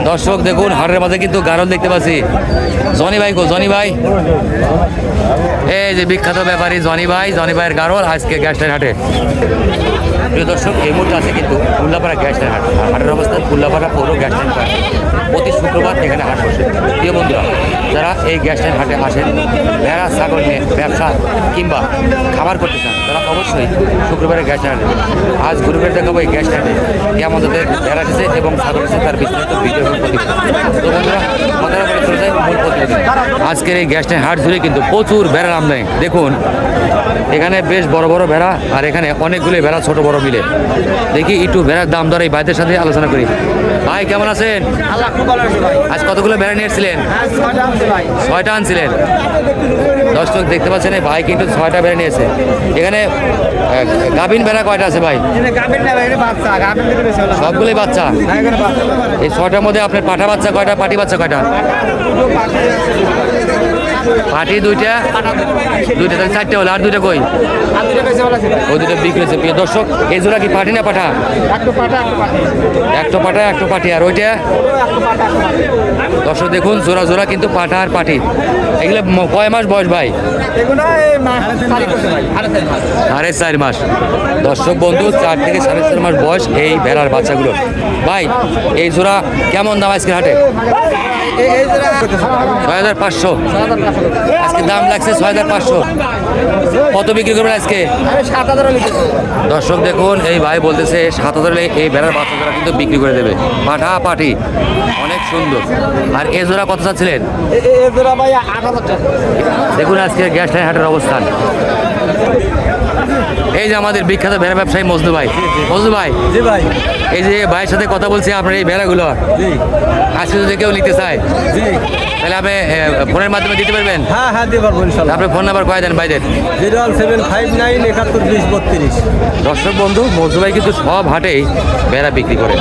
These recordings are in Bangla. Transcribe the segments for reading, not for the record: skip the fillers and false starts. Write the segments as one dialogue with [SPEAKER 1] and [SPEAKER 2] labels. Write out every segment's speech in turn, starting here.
[SPEAKER 1] দর্শক দেখুন হাটের মাঝে কিন্তু গারল দেখতে পাচ্ছি। জনি ভাই গো, জনি ভাই, এই যে বিখ্যাত ব্যাপারী জনি ভাইয়ের গারল আজকে গ্যাসটাইন হাটে। প্রিয় দর্শক, এই মুহূর্তে আছে কিন্তু উল্লাপাড়া গ্যাসটাইন হাট। হাটের অবস্থান উল্লাপাড়া পৌর গ্যাসটাইন হাট। প্রতি শুক্রবার এখানে হাট বসে। প্রিয় বন্ধুরা, যারা এই গ্যাসটাইন হাটে আসেন ভেড়া ছাগল নিয়ে ব্যবসা কিংবা খাবার করতে চান, তারা অবশ্যই শুক্রবারের গ্যাসটাইন হাটে। আজ গুরুবার দেখাবো এই গ্যাসটাইনে কেমন তাদের ভেড়া এসেছে এবং ছাগল এসেছে তার বিস্তারিত ভিডিও এবং প্রতিবেদন। তো বন্ধুরা, কথা বলে চলে যায় মূল প্রতিবেদন। আজকের এই গ্যাসটাইন হাট জুড়ে কিন্তু প্রচুর ভেড়ার আমদানি। দেখুন এখানে বেশ বড় বড় ভেড়া, আর এখানে অনেকগুলো ভেড়া ছোট বড় মিলে। দেখি একটু ভেড়ার দাম দর এই ভাইদের সাথে আলোচনা করি। ভাই কেমন আছেন? আজ কতগুলো ভেড়া নিয়ে এসেছিলেন? 6টা আনছিলেন। দর্শক দেখতে পাচ্ছেন এই ভাই কিন্তু 6টা ভেড়া নিয়েছে। এখানে গাভিন ভেড়া কয়টা আছে ভাই? সবগুলোই বাচ্চা। এই 6টার মধ্যে আপনার পাঠা বাচ্চা কয়টা, পাটি বাচ্চা কয়টা? পাটি দুইটা, তাহলে 4টে হলো। আর দুইটা কই? ওই দুটো বিক্রি হয়েছে। প্রিয় দর্শক, এই জোড়া কি পাটি না পাঠা? একটা পাঠা একটা পাটি। আর ওইটা দর্শক দেখুন জোড়া জোড়া কিন্তু পাঠা আর পাটি। এগুলো কয় মাস বয়স ভাই? 4.5 মাস। দর্শক বন্ধু, 4 থেকে 4.5 মাস বয়স এই ভেড়ার বাচ্চাগুলো। ভাই এই জোড়া কেমন দাম আজকে হাটে? 6,500 আজকে দাম লাগছে। 6,500 কত বিক্রি করবেন আজকে? দর্শক দেখুন এই ভাই বলতেছে 7,000 এই ভেড়ার বাচ্চা জোড়া কিন্তু বিক্রি করে দেবে। পাঠা পাটি অনেক সুন্দর। আর এ জোড়া কত চাচ্ছিলেন? দেখুন আজকে গ্যাসটাইন হাটের অবস্থান। এই যে আমাদের বিখ্যাত ভেড়া ব্যবসায়ী মজনু ভাই। মজনু ভাই, জি ভাই, এই যে ভাইয়ের সাথে কথা বলছি আপনার এই ভেড়াগুলো আজকে যদি কেউ নিতে চায় তাহলে আপনি ফোনের মাধ্যমে দিতে পারবেন?
[SPEAKER 2] হ্যাঁ দিতে পারবো ইনশাআল্লাহ।
[SPEAKER 1] আপনি ফোন নাম্বার কয় দেন ভাইদের?
[SPEAKER 2] 01759712032।
[SPEAKER 1] দর্শক বন্ধু, মজনু ভাই কিন্তু সব হাটেই ভেড়া বিক্রি করে।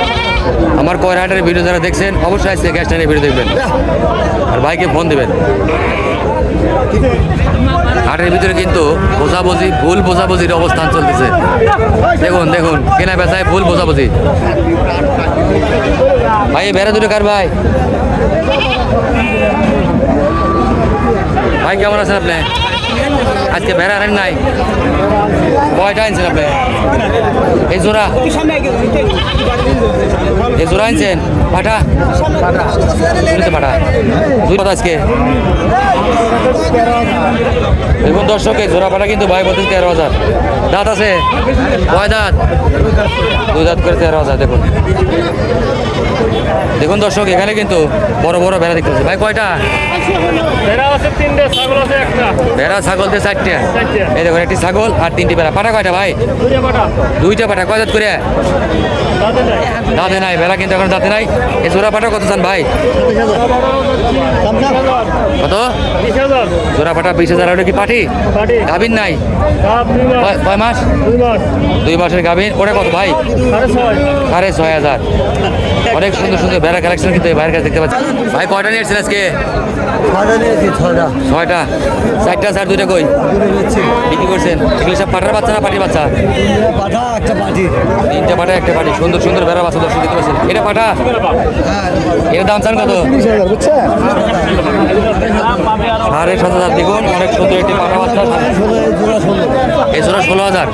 [SPEAKER 1] আমার কয় হাটের ভিডিও যারা দেখছেন অবশ্যই আজকে গ্যাসটাইনের ভিডিও দেখবেন আর ভাইকে ফোন দেবেন। হাটের ভিতরে কিন্তু বোঝাবুঝি, ভুল বোঝাবুঝির অবস্থান চলতেছে। দেখুন দেখুন কেনা বেচায় ভুল বোঝাবুঝি। ভাই ভেড়া দুটো কার ভাই? ভাই কেমন আছেন আপনি? আজকে ভেড়া আনেন নাই? কয়টা আনছেন আপনি? এই জোড়া আনছেন? পাঠা পাঠা দুই কথা আজকে। দেখুন দর্শক, এই জোড়া পাঠা কিন্তু ভাই বলতেন 13,000। দাঁত আছে কয় দাঁত? 2 দাঁত করে 13,000। দেখুন দেখুন দর্শক, এখানে কিন্তু বড় বড় ভেড়া দেখতে পাচ্ছি। ভাই কয়টা ভেড়া? ছাগল দিয়ে 4টে। এই দেখুন একটি ছাগল আর 3টি ভেড়া। পাঠা কয়টা ভাই? 2টা পাঠা। কয় দাঁত করে? দাঁতে নাই ভেড়া, কিন্তু এখন দাঁতে নাই। এই জোড়া পাঠা কত চান ভাই? কত? জোড়া পাঠা 20,000। ওটা কি পাঠি? গাভিন নাই? কয় মাস? 2 মাসের গাভিন। ওটা কত ভাই? 6,500। অনেক সুন্দর সুন্দর ভেড়া কালেকশন কিন্তু এই ভাইয়ের কাছে দেখতে পাচ্ছি। ভাই কয়টা নিয়েছেন আজকে? 6টা। 4টা স্যার, 2টা কই বিক্রি করছেন? এগুলো সব পাঠার বাচ্চা না পাটির বাচ্চা? 3টে পাঠা 1টে পাটি। সুন্দর সুন্দর ভেড়া বাচ্চা দর্শক দেখতে পাচ্ছেন। এটা পাঠা, এর দাম চান কত? 7,500। দেখুন অনেক সুন্দর একটি পাঠা বাচ্চা। এই জোড়া 16,000।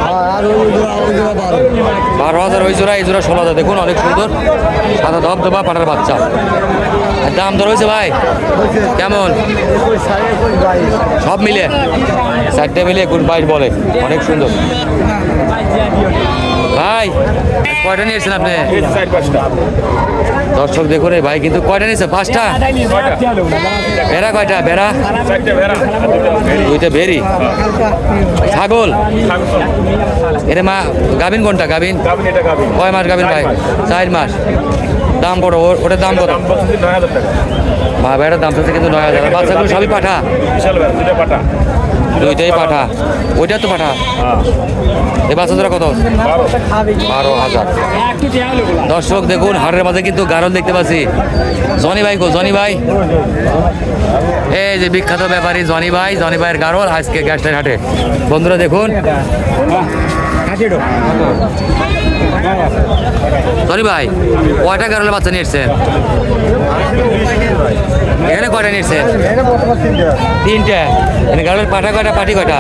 [SPEAKER 1] 12,000 ওই জোড়া, এই জোড়া 16,000। দেখুন অনেক সুন্দর সাদা ধবধবা পাঠার বাচ্চা। দাম দর হয়েছে ভাই কেমন? সব মিলে 4টে মিলে 22 বলে। অনেক সুন্দর। ভাই কয়টা নিয়েছেন আপনি? দর্শক দেখুন এই ভাই কিন্তু কয়টা নিয়েছে? 5টা। ভেড়া কয়টা? ভেড়া 2টা ভেড়ি। ছাগল এটা মা গাভিন কোনটা? গাভিন কয় মাস গাভিন ভাই? 4 মাস। দাম কত ওটার? দাম কত? মা ভেড়ার দাম চাচ্ছে কিন্তু 9,000। বাচ্চাগুলো সবই পাঠা? 2টাই পাঠা। ওইটা তো পাঠা। এই বাচ্চাটা কত? 12,000। দর্শক দেখুন হাটের মাঝে কিন্তু গারল দেখতে পাচ্ছি। জনি ভাই গো, জনি ভাই, এই যে বিখ্যাত ব্যাপারী জনি ভাইয়ের গারল আজকে গ্যাসটাইন হাটে। বন্ধুরা দেখুন সরি ভাই, কয়টা গারলের বাচ্চা নিয়ে এসছেন? এখানে কয়টা নিয়ে এসছেন? তিনটা। এখানে গারলের পাঠা কয়টা, পাটি কয়টা?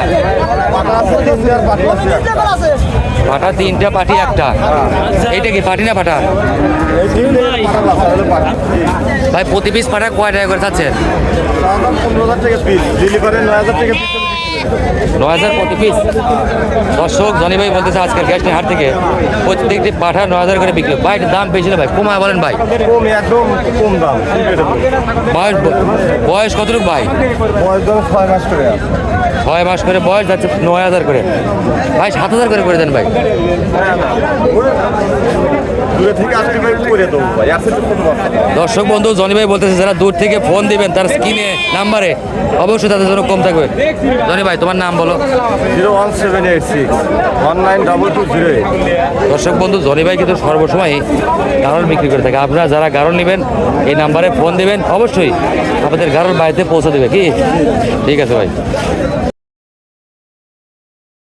[SPEAKER 1] পাঠা তিনটা, পাটি একটা। এইটা কি পাটি না পাঠা? ভাই প্রতি পিস পাঠা কয় টাকা করে চাচ্ছেন? 9,000 প্রতি পিস। দর্শক জনি ভাই বলতেছে আজকের গ্যাসটি হাট থেকে প্রত্যেকটি পাঠা 9,000 করে বিক্রি। ভাই এটার দাম বেশি না ভাই, কমায় বলেন ভাই।
[SPEAKER 2] একদম কম দাম।
[SPEAKER 1] বয়স কতটুকু ভাই?
[SPEAKER 2] বয়স 6 মাস করে।
[SPEAKER 1] 6 মাস করে বয়স, যাচ্ছে 9,000 করে। ভাই 7,000 করে দেন ভাই।
[SPEAKER 2] দূরে থেকে আসতে ভাই করে দেবো ভাই, আছে তো কোনো কথা।
[SPEAKER 1] দর্শক বন্ধু জনি ভাই বলতেছে যারা দূর থেকে ফোন দিবেন তার স্ক্রিনে নাম্বারে অবশ্যই তাদের জন্য কম থাকবে। জনি ভাই তোমার নাম বলো।
[SPEAKER 2] 01786 192208।
[SPEAKER 1] দর্শক বন্ধু জনি ভাই কিন্তু সর্বসময় গারল বিক্রি করে থাকে। আপনারা যারা গারল নেবেন এই নাম্বারে ফোন দিবেন, অবশ্যই আপনাদের গারল বাড়িতে পৌঁছে দেবে কি? ঠিক আছে ভাই।